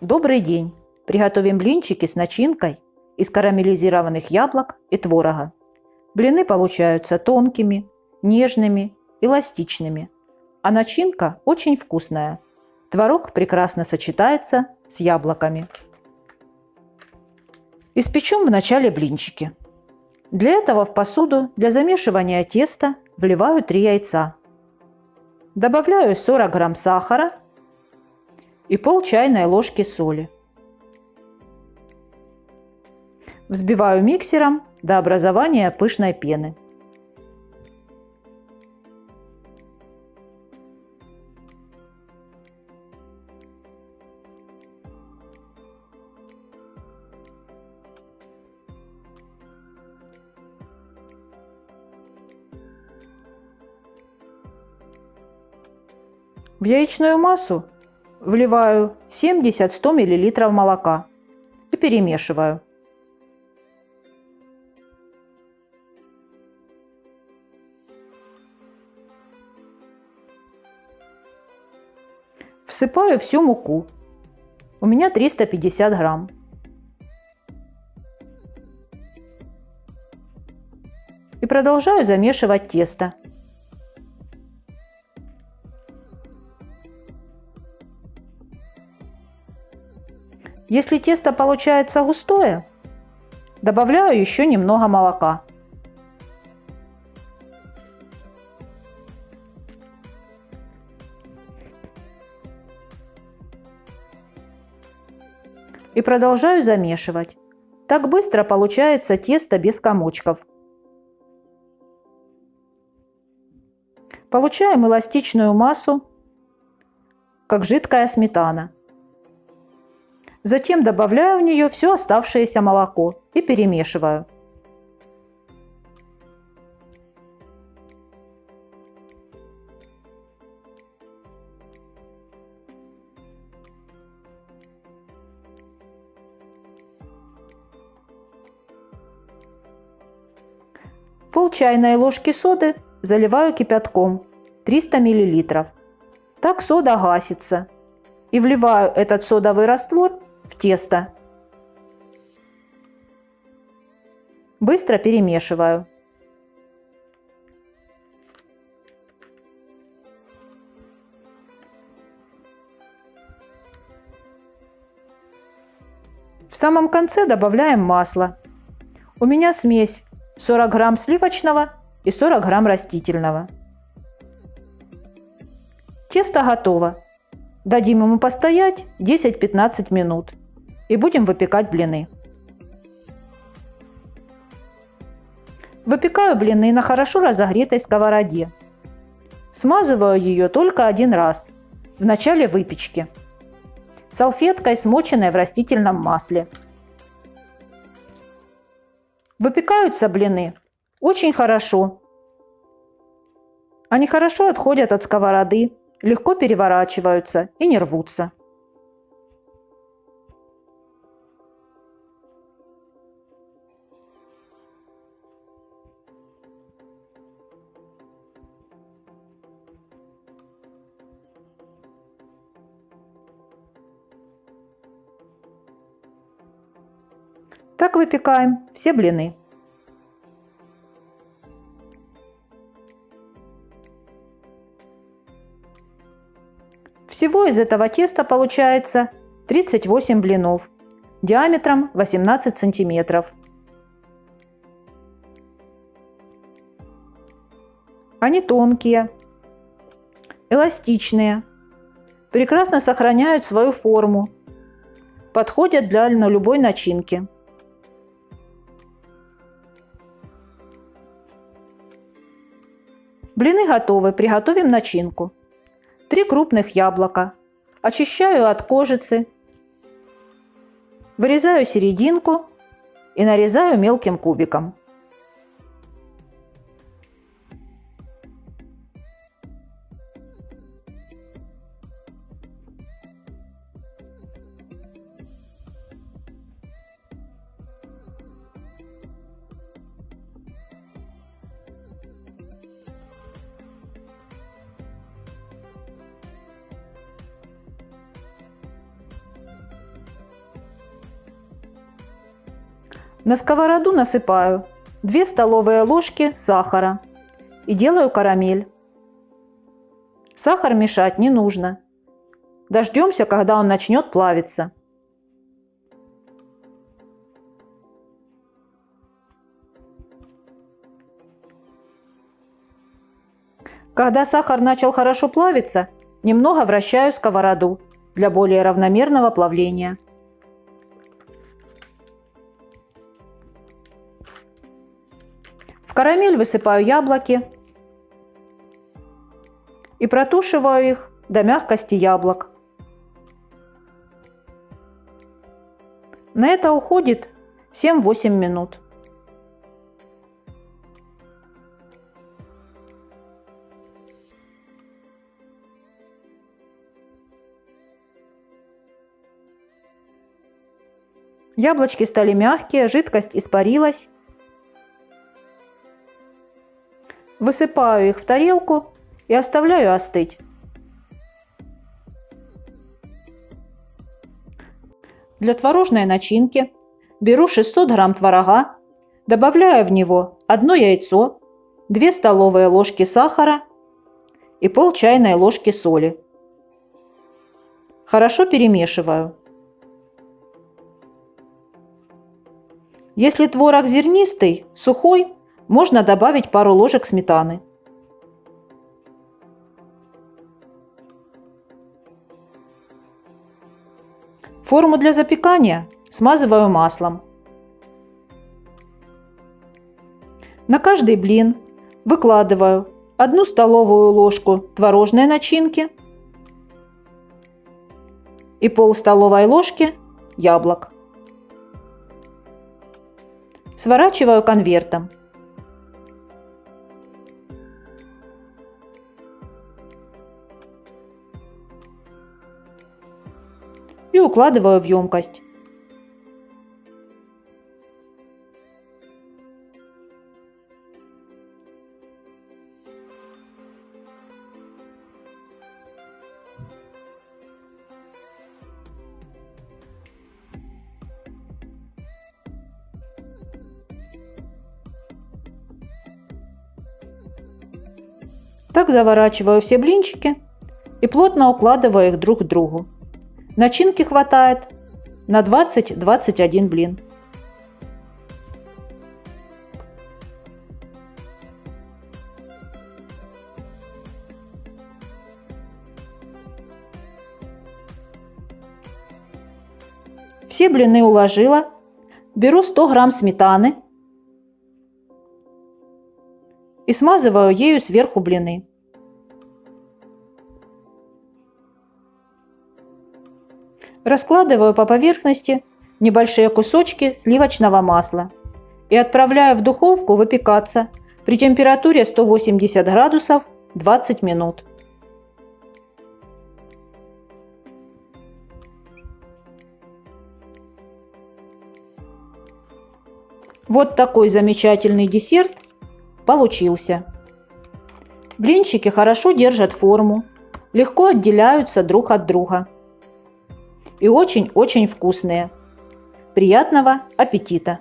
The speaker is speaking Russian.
Добрый день! Приготовим блинчики с начинкой из карамелизированных яблок и творога. Блины получаются тонкими, нежными, эластичными, а начинка очень вкусная. Творог прекрасно сочетается с яблоками. Испечем вначале блинчики. Для этого в посуду для замешивания теста вливаю 3 яйца. Добавляю 40 грамм сахара и пол чайной ложки соли. Взбиваю миксером до образования пышной пены. В яичную массу вливаю 70-100 мл молока и перемешиваю. Всыпаю всю муку. У меня 350 грамм. И продолжаю замешивать тесто. Если тесто получается густое, добавляю еще немного молока. И продолжаю замешивать. Так быстро получается тесто без комочков. Получаем эластичную массу, как жидкая сметана. Затем добавляю в нее все оставшееся молоко и перемешиваю. Пол чайной ложки соды заливаю кипятком 300 мл. Так сода гасится. И вливаю этот содовый раствор в тесто. Быстро перемешиваю. В самом конце добавляем масло. У меня смесь 40 грамм сливочного и 40 грамм растительного. Тесто готово. Дадим ему постоять 10-15 минут и будем выпекать блины. Выпекаю блины на хорошо разогретой сковороде. Смазываю ее только один раз, в начале выпечки, салфеткой, смоченной в растительном масле. Выпекаются блины очень хорошо. Они хорошо отходят от сковороды, легко переворачиваются и не рвутся. Так выпекаем все блины. Всего из этого теста получается 38 блинов диаметром 18 сантиметров. Они тонкие, эластичные, прекрасно сохраняют свою форму, подходят для любой начинки. Блины готовы, приготовим начинку. 3 крупных яблока. Очищаю от кожицы. Вырезаю серединку и нарезаю мелким кубиком. На сковороду насыпаю 2 столовые ложки сахара и делаю карамель. Сахар мешать не нужно. Дождемся, когда он начнет плавиться. Когда сахар начал хорошо плавиться, немного вращаю сковороду для более равномерного плавления. В карамель высыпаю яблоки и протушиваю их до мягкости яблок. На это уходит 7-8 минут. Яблочки стали мягкие, жидкость испарилась. Высыпаю их в тарелку и оставляю остыть. Для творожной начинки беру 600 грамм творога, добавляю в него 1 яйцо, 2 столовые ложки сахара и пол чайной ложки соли. Хорошо перемешиваю. Если творог зернистый, сухой, можно добавить пару ложек сметаны. Форму для запекания смазываю маслом. На каждый блин выкладываю 1 столовую ложку творожной начинки и пол столовой ложки яблок. Сворачиваю конвертом. И укладываю в емкость. Так заворачиваю все блинчики и плотно укладываю их друг к другу. Начинки хватает на 20-21 блин. Все блины уложила. Беру 100 грамм сметаны и смазываю ею сверху блины. Раскладываю по поверхности небольшие кусочки сливочного масла и отправляю в духовку выпекаться при температуре 180 градусов 20 минут. Вот такой замечательный десерт получился. Блинчики хорошо держат форму, легко отделяются друг от друга и очень-очень вкусные. Приятного аппетита!